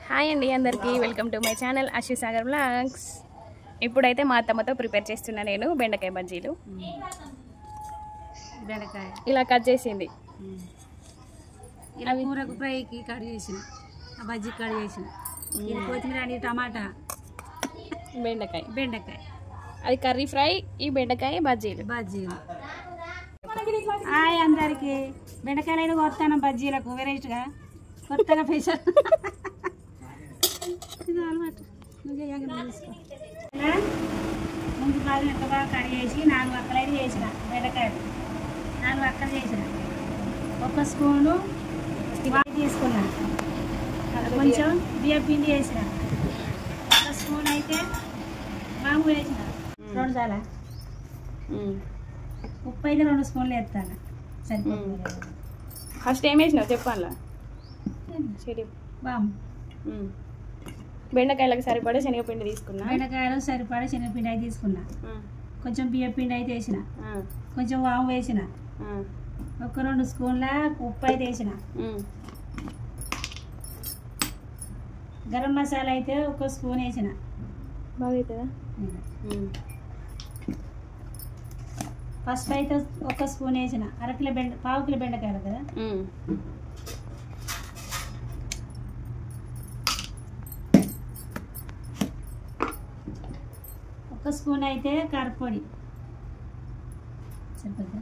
Hi అండి అందరికీ welcome to my channel Ashwi Sagar blogs. ఇప్పుడైతే మా అత్తమ్మతో ప్రిపేర్ చేస్తున్నా నేను బెండకాయ బజ్జీలు. బెండకాయ ఇలా కట్ చేసింది, ఇలా కూరకు ఫ్రైకి కట్ చేసిన, బజ్జీ కట్ చేసిన, ఇది కొత్తిమీర అని టమాటా బెండకాయ బెండకాయ అది కర్రీ ఫ్రై, ఈ బెండకాయ బజ్జీలు. హాయ్ అందరికి. బెండకాయలు అయితే కొత్తాను బజ్జీలకు వెరైటీగా కొత్తగా ఫేషల్ ముందు బాగా ఎంత బాగా కట్ చేసి 4 వక్కలు అయితే చేసిన బెండకాయలు 4 వక్కలు చేసిన, 1 స్పూను తీసుకున్నాను, కొంచెం బియ్యం పిండి వేసిన, 1 స్పూన్ అయితే మామూలు వేసిన, 2 చాలా ఉప్పు అయితే 2 స్పూన్లు వేస్తాను సరిపోతుంది. ఫస్ట్ ఏం వేసినావు చెప్పాలా? బామ్ బెండకాయలకు సరిపడే శనగపిండి తీసుకున్నా, బెండకాయలు సరిపడే శనగపిండి అయితే తీసుకున్నా, కొంచెం బియ్యం పిండి అయితే వేసిన, కొంచెం వాము వేసిన, 1-2 స్పూన్ల ఉప్పు అయితే వేసిన, గరం మసాలా అయితే 1 స్పూన్ వేసిన. బాగుతుందా? పసుపు అయితే 1 స్పూన్ వేసిన, పావు కిలో బెండకాయలు కదా. 1 స్పూన్ అయితే కారపొడి సరిపోద్దా?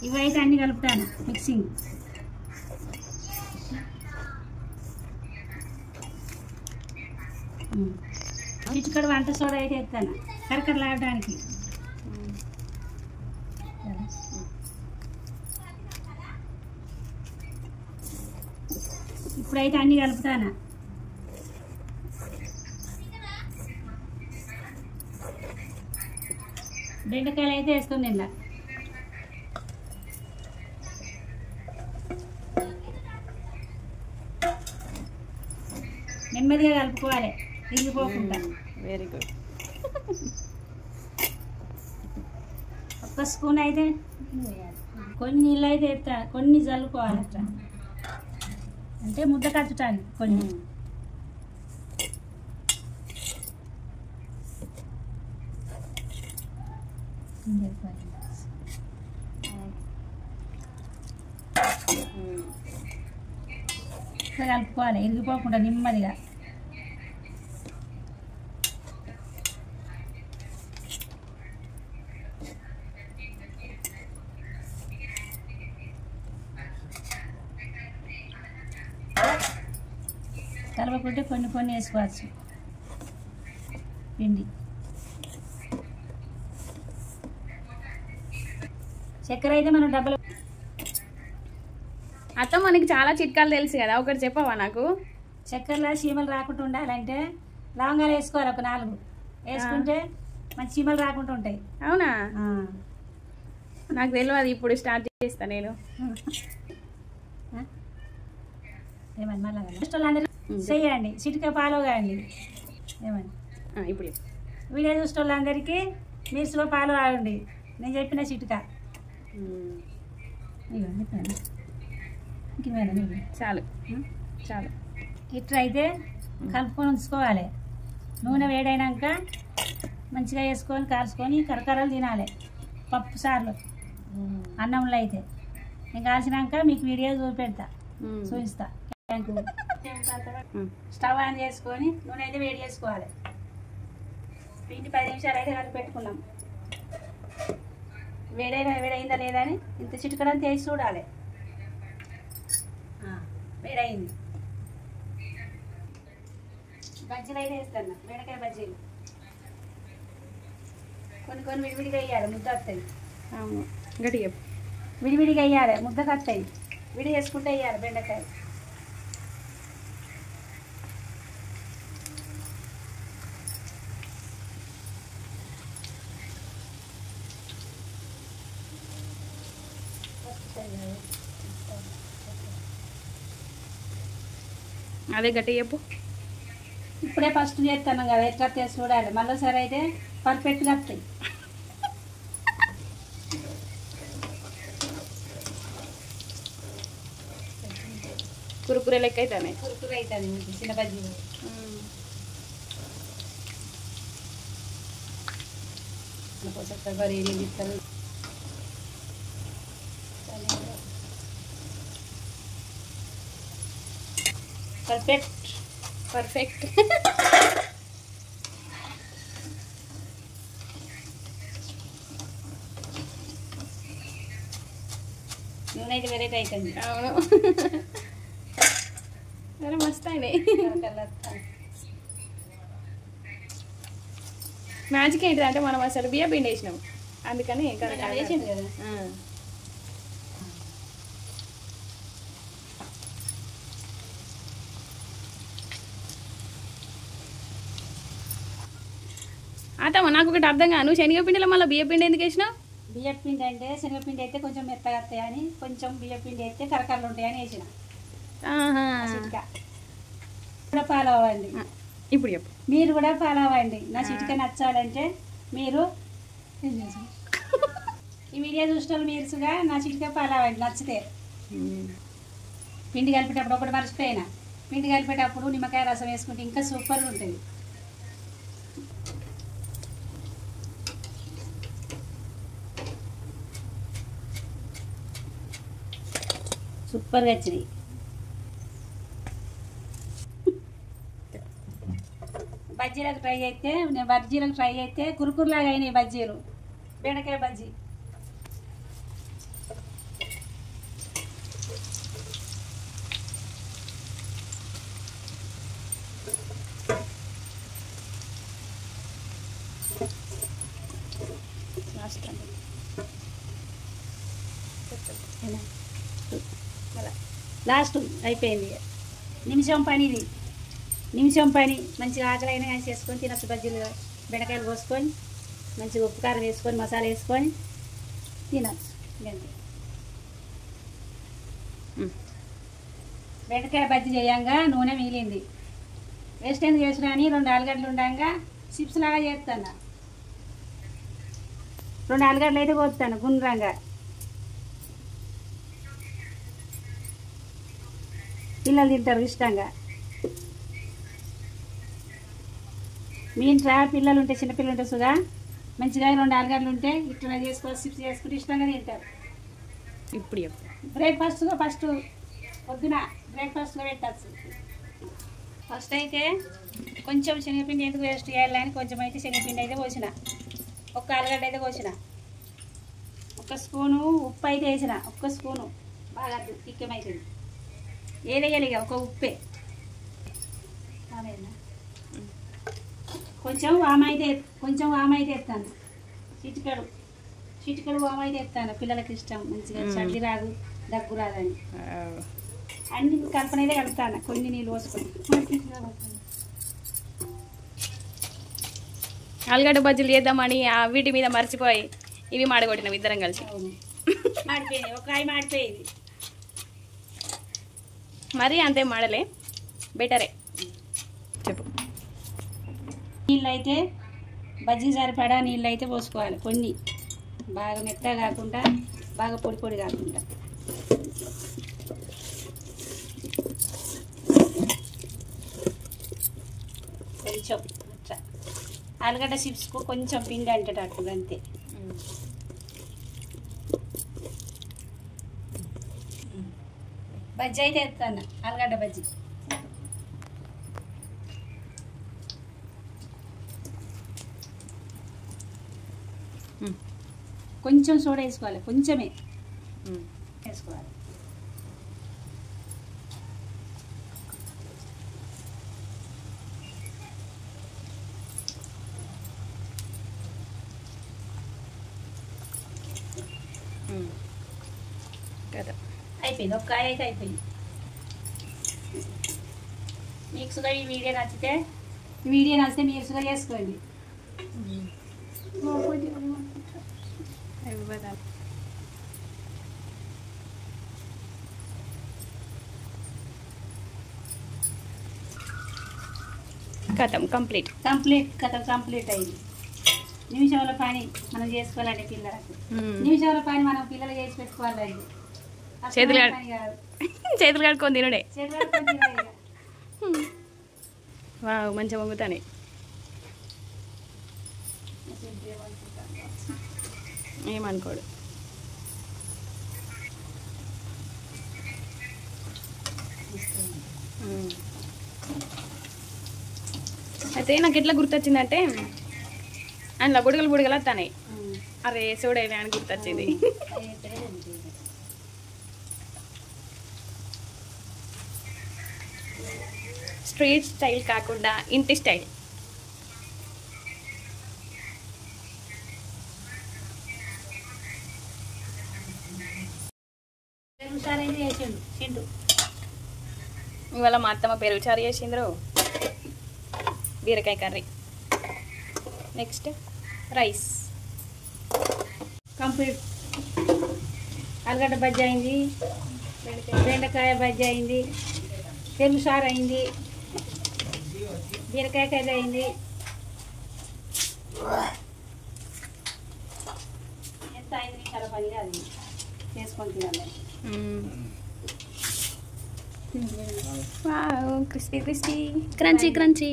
ఇవైతే అన్ని కలుపుతాను మిక్సింగ్. చిటికడ వంట సోడా అయితే ఎత్తాను కరకరలాడడానికి. ఇప్పుడైతే అన్ని కలుపుతాను. బెండకాయలు అయితే వేసుకుని ఇలా నెమ్మదిగా కలుపుకోవాలి, తిరిగిపోకుండా. Very good. 1 స్పూన్ అయితే కొన్ని నీళ్ళు అయితే ఎత్తా, కొన్ని చల్లుకోవాలి అట్లా, అంటే ముద్ద కట్టడానికి కొన్ని. కలుపుకోవాలి ఇరిగిపోకుండా నెమ్మదిగా. కలపకుంటే కొన్ని వేసుకోవచ్చు పిండి. చక్కెర అయితే మనం డబ్బలు. అత్త మనకి చాలా చిట్కాలు తెలుసు కదా, ఒకటి చెప్పవా నాకు? చక్కెరలో చీమలు రాకుండా ఉండాలంటే లవంగాలు వేసుకోవాలి, 4 వేసుకుంటే మంచి చీమలు రాకుండా ఉంటాయి. అవునా? నాకు తెలియదు, ఇప్పుడు స్టార్ట్ చేస్తా నేను. ఏమని మళ్ళీ చెయ్యండి, చిటిక ఫాలో కాండి. ఏమని ఇప్పుడు వీడియో చూసే వాళ్ళందరికీ మీరు సుగా ఫాలో ఆగండి, నేను చెప్పిన చిటిక. చాలు చాలు. ఇట్లా అయితే కలుపుకొని ఉంచుకోవాలి. నూనె వేడైనాక మంచిగా వేసుకొని కాల్చుకొని కరకరలు తినాలి. పప్పు సార్లు అన్నంలో అయితే నేను కాల్చినాక మీకు వీడియో చూపిస్తా. స్టవ్ ఆన్ చేసుకొని నూనె అయితే వేడి చేసుకోవాలి. పిండి 10 నిమిషాలు అయితే కలిపి పెట్టుకున్నాం. వేడైందా లేదా అని ఇంత చిటికడంత వేసి చూడాలి. వేడైంది. బజ్జీలు అయితే వేస్తాను, బెండకాయ బజ్జీలు. కొన్ని విడివిడిగా వేయాలి, ముద్ద వస్తాయి. అవును, గట్టిగా విడివిడిగా వేయాలి, ముద్దకు వస్తాయి. విడి వేసుకుంటే వేయాలి బెండకాయ. అదే గట్టిగా చెప్పు. ఇప్పుడే ఫస్ట్ చేస్తాను కదా, ఎట్లా చేసి చూడాలి. మళ్ళీసారి అయితే పర్ఫెక్ట్గా వస్తాయి. కురుకురే లెక్క అవుతాయి. కురుకురు అవుతుంది చిన్న బజ్జీలు. చక్కగా రేడి ఇస్తారు. పర్ఫెక్ట్. నూనె అయితే వెరైటీ అవుతుంది. అవును, సరే మస్తు అయినాయి. మ్యాజిక్ ఏంటిది అంటే మనం అసలు బియ్య పిండి వేసినాం, అందుకని వేసిండు కదా. అతమ్మ నాకు ఒకటి అర్థం కాదు, నువ్వు శనగపిండిలో మళ్ళీ బియ్య పిండి ఎందుకు వేసినావు? బియ్యం పిండి అంటే శనగపిండి అయితే కొంచెం మెత్తగా వస్తాయని, కొంచెం బియ్యం పిండి అయితే కరకరలు ఉంటాయని వేసిన. చిట్కా కూడా ఫాలో అవ్వండి. ఇప్పుడు చెప్పు. మీరు కూడా ఫాలో అవ్వండి. నా చిట్కా నచ్చాలంటే మీరు ఈ వీడియో చూసిన మీరుగా నా చిట్కా ఫాలో అవ్వండి నచ్చితే. పిండి కలిపేటప్పుడు ఒకటి మర్చిపోయినా, పిండి కలిపేటప్పుడు నిమ్మకాయ రసం వేసుకుంటే ఇంకా సూపర్ ఉంటుంది. సూపర్గా వచ్చినాయి. బజ్జీలకు ట్రై అయితే కురుకురులాగా అయినాయి బజ్జీలు. బెండకాయ బజ్జీ లాస్ట్ అయిపోయింది. నిమిషం పని ఇది, నిమిషం పని. మంచిగా ఆకలి అయినా కానీ చేసుకొని తినచ్చు. బజ్జీలు బెండకాయలు కోసుకొని మంచిగా ఉప్పు కారం వేసుకొని మసాలా వేసుకొని తినచ్చు. ఇదంతే. బెండకాయ బజ్జీ చేయంగా నూనె మిగిలింది, వేస్ట్ ఎందుకు చేసిన అని 2 ఆలుగడ్డలు ఉండగా చిప్స్ లాగా చేస్తాను. 2 ఆలుగడ్డలు అయితే కోస్తాను గుండ్రంగా. పిల్లలు తింటారు ఇష్టంగా. మీ ఇంట్లో పిల్లలు ఉంటే, చిన్నపిల్లలు ఉంటే సుగా మంచిగా 2 ఆలుగడ్డలు ఉంటే ఇట్లా చేసుకొని చిప్స్ చేసుకుంటే ఇష్టంగా తింటారు. ఇప్పుడు చెప్పు. బ్రేక్ఫాస్ట్గా ఫస్ట్ పొద్దున బ్రేక్ఫాస్ట్గా పెట్టచ్చు. ఫస్ట్ అయితే కొంచెం శనగపిండి ఎందుకు వేస్ట్ చేయాలని కొంచెం అయితే శనగపిండి అయితే పోసిన, 1 ఆలుగడ్డ అయితే పోసిన, 1 స్పూను ఉప్పు అయితే వేసిన, 1 స్పూను బాగా తిక్కమవుతుంది. ఏదయ్యాలిగా 1 ఉప్పే. కొంచెం వామ అయితే ఎత్తాను, చిటికడు వామ అయితే ఎత్తాను. పిల్లలకి ఇష్టం, మంచిగా చల్లి రాదు దగ్గు రాదని. అన్ని కల్పన అయితే కలుపుతాను, కొన్ని నీళ్ళు పోసుకొని. ఆలుగడ్డ బజ్జీలు చేద్దామని వీటి మీద మర్చిపోయి ఇవి మాడగొట్టినాం ఇద్దరం కలిసి. మాడిపోయింది, 1 కాయ మాడిపోయింది. మరీ అంతే మాడలే, బెటరే. చెప్పు. నీళ్ళు అయితే బజ్జీ సరిపడా నీళ్ళు అయితే పోసుకోవాలి కొన్ని, బాగా మెత్తగా కాకుండా బాగా పొడి పొడి కాకుండా. కొంచెం అట్లా ఆలుగడ్డ చిప్స్కు కొంచెం పిండి అంటేటట్టు అంతే. బజ్జీ అయితే ఎత్తాను, ఆలుగడ్డ బజ్జీ. కొంచెం సోడా వేసుకోవాలి, కొంచెమే వేసుకోవాలి. అయిపోయింది, 1 కాయ అయితే అయిపోయింది. మీకు సుగా ఈ వీడియో నచ్చితే మీరు సుగా చేసుకోండి. కథం కంప్లీట్ అయింది. నిమిషంలో పని మనం చేసుకోవాలండి పిల్లలకు. నిమిషంలో పని మనం పిల్లలు చేసి పెట్టుకోవాలండి. చేతులు పని కాదు. చేతులు కడుక్కొని తినుడే. చేతులు కడుక్కొని తినడే ఇక. వావ్ మంచిగా వంగుతానే. ఏమనుకోడు. అయితే నాకు ఎట్లా గుర్తొచ్చిందంటే అందులో బుడగలు వస్తాయి. అరే చూడేవి అని గుర్తొచ్చింది. స్ట్రీట్ స్టైల్ కాకుండా ఇంటి స్టైల్. పెరుగుసారైతే చేసిండు చింటూ. ఇవాళ మా అత్తమ్మ పెరుగు చారు చేసిండ్రు, బీరకాయ కర్రీ, నెక్స్ట్ రైస్ కంప్లీట్. ఆలుగడ్డ బజ్జీ అయింది, బెండకాయ బజ్జీ అయింది, పెరుగు సారు అయింది, బీరకాయ కర్రీ అయింది. ఎంత 5 నిమిషాల పనిగా అది చేసుకొని తినాలి. Crispy crispy crunchy crunchy.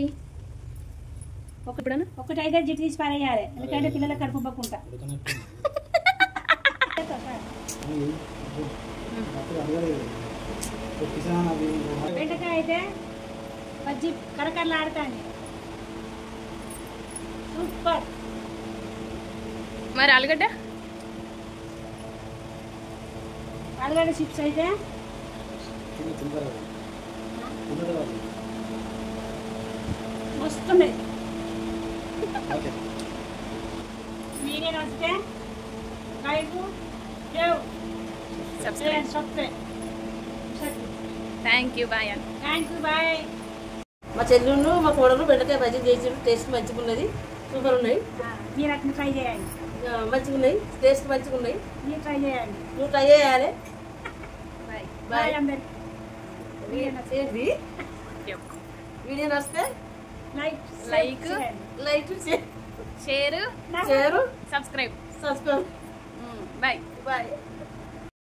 ఒకటైతే జిట్టు తీసి పారేయాలి, ఎందుకంటే పిల్లల కడుపు పక్కుంటా. బెండకాయ అయితే బజ్జీ కరకరలు ఆడుతాంది, సూపర్. మరి ఆలుగడ్డ చిప్స్ అయితే వస్తుంది. వీడియో నచ్చితే like subscribe. Thank you bye. మా చెల్లును మా కోడలు బెండకాయ బజ్జీ చేసి టేస్ట్ మంచిగా ఉన్నది, సూపర్ ఉన్నాయి. మీరు అట్లా ట్రై చేయండి, మంచిగా ఉన్నాయి, టేస్ట్ మంచిగా ఉన్నాయి. మీరు ట్రై చేయండి. నువ్వు ట్రై చేయాలి. బాయ్ అందరికి. వీడియో నచ్చితే like share share subscribe. Bye. Bye.